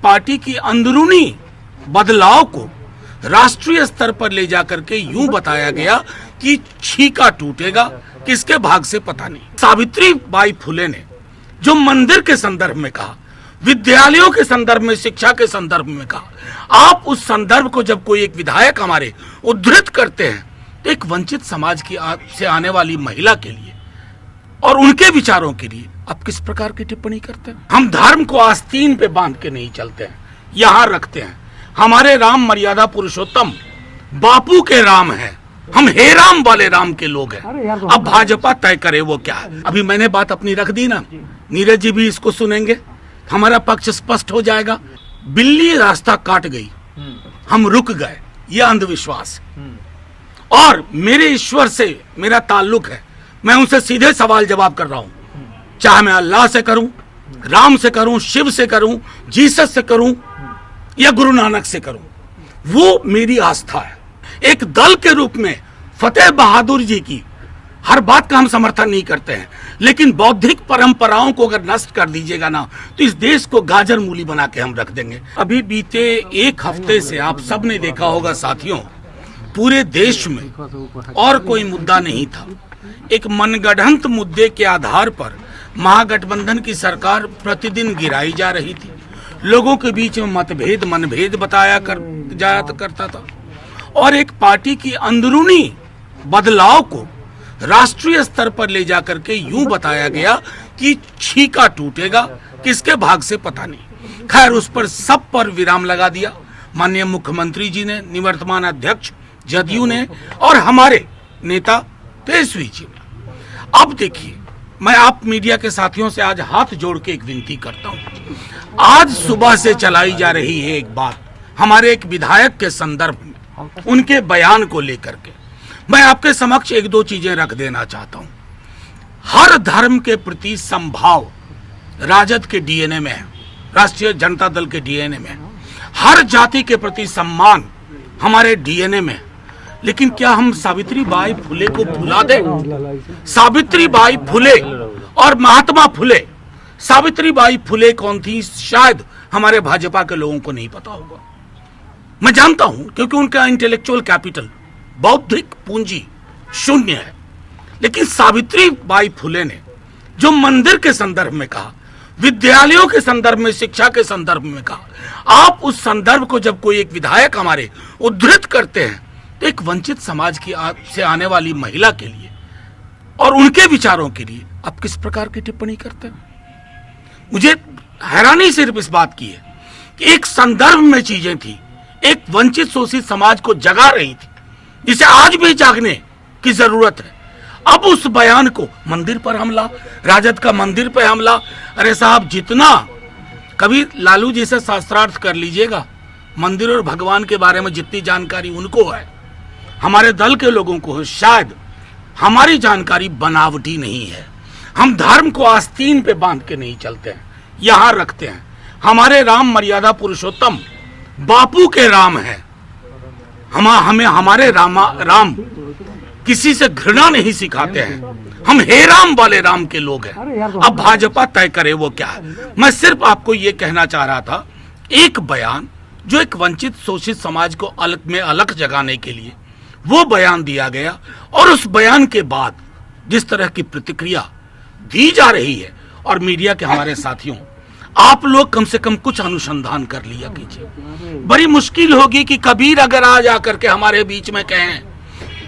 Party की अंदरूनी बदलाव को राष्ट्रीय स्तर पर ले जाकर के यूं बताया गया कि छीका टूटेगा, किसके भाग से पता नहीं। सावित्री बाई फुले ने जो मंदिर के संदर्भ में कहा, विद्यालयों के संदर्भ में, शिक्षा के संदर्भ में कहा, आप उस संदर्भ को जब कोई एक विधायक हमारे उद्धृत करते हैं तो एक वंचित समाज की से आने वाली महिला के लिए और उनके विचारों के लिए आप किस प्रकार की टिप्पणी करते हैं? हम धर्म को आस्तीन पे बांध के नहीं चलते हैं, यहां रखते हैं। हमारे राम मर्यादा पुरुषोत्तम बापू के राम है, हम हे राम वाले राम के लोग हैं। अब भाजपा तय करे वो क्या है। अभी मैंने बात अपनी रख दी ना, नीरज जी भी इसको सुनेंगे, हमारा पक्ष स्पष्ट हो जाएगा। बिल्ली रास्ता काट गई, हम रुक गए, ये अंधविश्वास। और मेरे ईश्वर से मेरा ताल्लुक है, मैं उनसे सीधे सवाल जवाब कर रहा हूं, चाहे मैं अल्लाह से करूं, राम से करूं, शिव से करूं, जीसस से करूं या गुरु नानक से करूं, वो मेरी आस्था है। एक दल के रूप में फतेह बहादुर जी की हर बात का हम समर्थन नहीं करते हैं, लेकिन बौद्धिक परंपराओं को अगर नष्ट कर दीजिएगा ना तो इस देश को गाजर मूली बना के हम रख देंगे। अभी बीते एक हफ्ते से आप सब ने देखा होगा साथियों, पूरे देश में और कोई मुद्दा नहीं था। एक मनगढ़ंत मुद्दे के आधार पर महागठबंधन की सरकार प्रतिदिन गिराई जा रही थी, लोगों के बीच में मतभेद मनभेद बताया करता था और एक पार्टी की अंदरूनी बदलाव को राष्ट्रीय स्तर पर ले जाकर के यूं बताया गया कि छीका टूटेगा, किसके भाग से पता नहीं। खैर, उस पर सब पर विराम लगा दिया माननीय मुख्यमंत्री जी ने, निवर्तमान अध्यक्ष जदयू ने और हमारे नेता तेजस्वी जी ने। अब देखिए, मैं आप मीडिया के साथियों से आज हाथ जोड़ के एक विनती करता हूं। आज सुबह से चलाई जा रही है एक बात हमारे एक विधायक के संदर्भ में, उनके बयान को लेकर के मैं आपके समक्ष एक दो चीजें रख देना चाहता हूं। हर धर्म के प्रति समभाव राजद के डीएनए में है, राष्ट्रीय जनता दल के डीएनए में है। हर जाति के प्रति सम्मान हमारे डीएनए में है। लेकिन क्या हम सावित्री बाई फुले को भुला दें? सावित्री बाई फुले और महात्मा फुले, सावित्री बाई फुले कौन थी शायद हमारे भाजपा के लोगों को नहीं पता होगा। मैं जानता हूं क्योंकि उनका इंटेलेक्चुअल कैपिटल, बौद्धिक पूंजी शून्य है। लेकिन सावित्री बाई फुले ने जो मंदिर के संदर्भ में कहा, विद्यालयों के संदर्भ में, शिक्षा के संदर्भ में कहा, आप उस संदर्भ को जब कोई एक विधायक हमारे उद्धृत करते हैं तो एक वंचित समाज की से आने वाली महिला के लिए और उनके विचारों के लिए आप किस प्रकार की टिप्पणी करते हैं? मुझे हैरानी सिर्फ इस बात की है कि एक संदर्भ में चीजें थी, एक वंचित शोषित समाज को जगा रही थी जिसे आज भी जागने की जरूरत है। अब उस बयान को मंदिर पर हमला, राजद का मंदिर पर हमला। अरे साहब, जितना कभी लालू जी से शास्त्रार्थ कर लीजिएगा, मंदिर और भगवान के बारे में जितनी जानकारी उनको है, हमारे दल के लोगों को है, शायद हमारी जानकारी बनावटी नहीं है। हम धर्म को आस्तीन पे बांध के नहीं चलते हैं, यहां रखते हैं। हमारे राम मर्यादा पुरुषोत्तम बापू के राम है, हमें हमारे राम किसी से घृणा नहीं सिखाते हैं, हम हे राम वाले राम के लोग हैं। अब भाजपा तय करे वो क्या है। मैं सिर्फ आपको ये कहना चाह रहा था, एक बयान जो एक वंचित शोषित समाज को अलग जगाने के लिए वो बयान दिया गया और उस बयान के बाद जिस तरह की प्रतिक्रिया दी जा रही है, और मीडिया के हमारे साथियों, आप लोग कम से कम कुछ अनुसंधान कर लिया कीजिए। बड़ी मुश्किल होगी कि कबीर अगर आ जाकर के हमारे बीच में कहें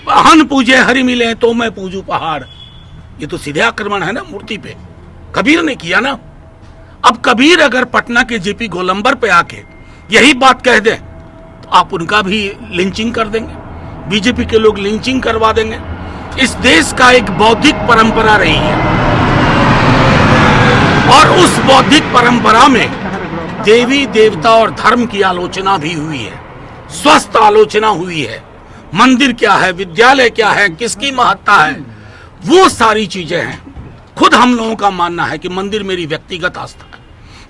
हन पूजे हरि मिले तो मैं पूजू पहाड़, ये तो सीधे आक्रमण है ना मूर्ति पे। कबीर ने किया ना। अब कबीर अगर पटना के जेपी गोलंबर पे आके यही बात कह दे तो आप उनका भी लिंचिंग कर देंगे, बीजेपी के लोग लिंचिंग करवा देंगे। इस देश का एक बौद्धिक परंपरा रही है और उस बौद्धिक परंपरा में देवी देवता और धर्म की आलोचना भी हुई है, स्वस्थ आलोचना हुई है। मंदिर क्या है, विद्यालय क्या है, किसकी महत्ता है, वो सारी चीजें हैं। खुद हम लोगों का मानना है कि मंदिर मेरी व्यक्तिगत आस्था है,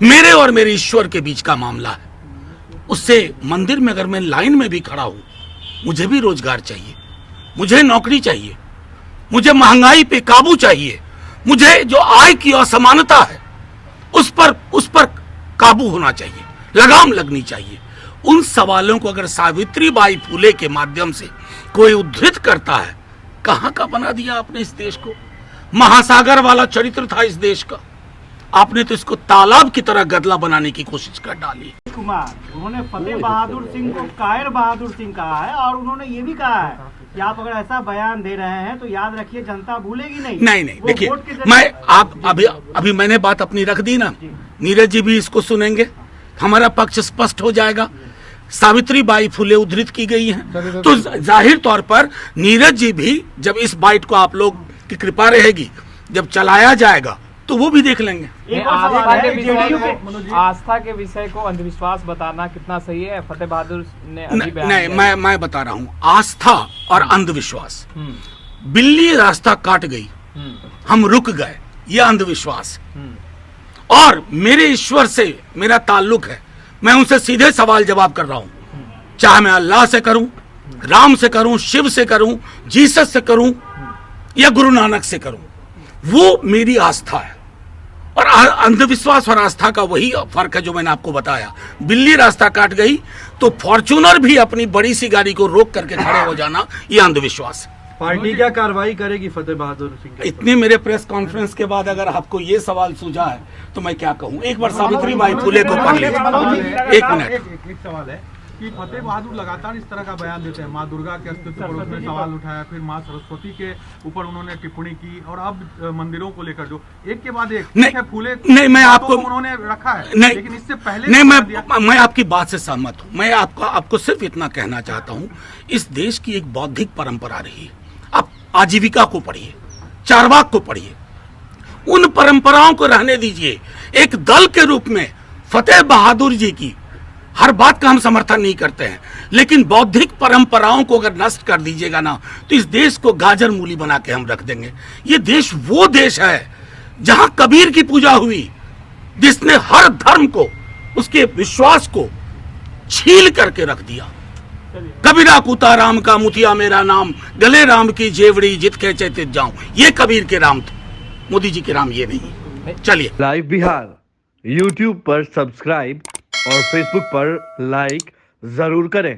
मेरे और मेरे ईश्वर के बीच का मामला है। उससे मंदिर में अगर मैं लाइन में भी खड़ा हूं, मुझे भी रोजगार चाहिए, मुझे नौकरी चाहिए, मुझे महंगाई पे काबू चाहिए, मुझे जो आय की असमानता है उस पर काबू होना चाहिए। लगाम लगनी चाहिए। उन सवालों को अगर सावित्रीबाई फुले के माध्यम से कोई उद्धृत करता है, कहां का बना दिया आपने इस देश को। महासागर वाला चरित्र था इस देश का, आपने तो इसको तालाब की तरह गदला बनाने की कोशिश कर डाली। कुमार उन्होंने फतेह बहादुर सिंह को कायर बहादुर सिंह कहा है, और उन्होंने ये भी कहा है कि आप अगर ऐसा बयान दे रहे हैं तो याद रखिए जनता भूलेगी नहीं। नहीं देखिए, मैं आप अभी मैंने बात अपनी रख दी ना, नीरज जी भी इसको सुनेंगे, हमारा पक्ष स्पष्ट हो जाएगा। सावित्रीबाई फुले उद्धृत की गई हैं, तो जाहिर तौर पर नीरज जी भी जब इस बाइट को आप लोग की कृपा रहेगी, जब चलाया जाएगा तो वो भी देख लेंगे। आस्था के विषय को अंधविश्वास बताना कितना सही है? फतेह बहादुर ने नहीं, मैं बता रहा हूँ, आस्था और अंधविश्वास, बिल्ली रास्ता काट गई, हम रुक गए, ये अंधविश्वास। और मेरे ईश्वर से मेरा ताल्लुक है, मैं उनसे सीधे सवाल जवाब कर रहा हूँ, चाहे मैं अल्लाह से करूं, राम से करूं, शिव से करूं, जीसस से करूं या गुरु नानक से करूं, वो मेरी आस्था है। और अंधविश्वास और आस्था का वही फर्क है जो मैंने आपको बताया। बिल्ली रास्ता काट गई तो फॉर्च्यूनर भी अपनी बड़ी सी गाड़ी को रोक करके खड़े हो जाना, ये अंधविश्वास है। पार्टी क्या कार्रवाई करेगी फतेह बहादुर सिंह? इतने मेरे प्रेस कॉन्फ्रेंस के बाद अगर आपको ये सवाल सूझा है तो मैं क्या कहूँ। एक बार सावित्रीबाई फुले को पढ़ लीजिए। एक मिनट, एक सवाल है कि फतेह बहादुर लगातार इस तरह का बयान देते हैं, माँ दुर्गा के अस्तित्व पर उसने सवाल उठाया, फिर माँ सरस्वती के ऊपर उन्होंने टिप्पणी की, और अब मंदिरों को लेकर जो एक के बाद एक नहीं, फूले नहीं, मैं आपको उन्होंने रखा है, नहीं, लेकिन इससे पहले नहीं, मैं आपकी बात से सहमत हूँ। मैं आपको सिर्फ इतना कहना चाहता हूँ, इस देश की एक बौद्धिक परंपरा रही है। आप आजीविका को पढ़िए, चारवाक को पढ़िए, उन परंपराओं को रहने दीजिए। एक दल के रूप में फतेह बहादुर जी की हर बात का हम समर्थन नहीं करते हैं, लेकिन बौद्धिक परंपराओं को अगर नष्ट कर दीजिएगा ना, तो इस देश को गाजर मूली बना के हम रख देंगे। ये देश वो देश है जहां कबीर की पूजा हुई, जिसने हर धर्म को, उसके विश्वास को छील करके रख दिया। कबीरा कुता राम का मुथिया मेरा नाम, गले राम की जेवड़ी जित खेचे तित जाऊं, ये कबीर के राम थे, मोदी जी के राम ये नहीं। चलिए, लाइव बिहार यूट्यूब पर सब्सक्राइब और फेसबुक पर लाइक जरूर करें।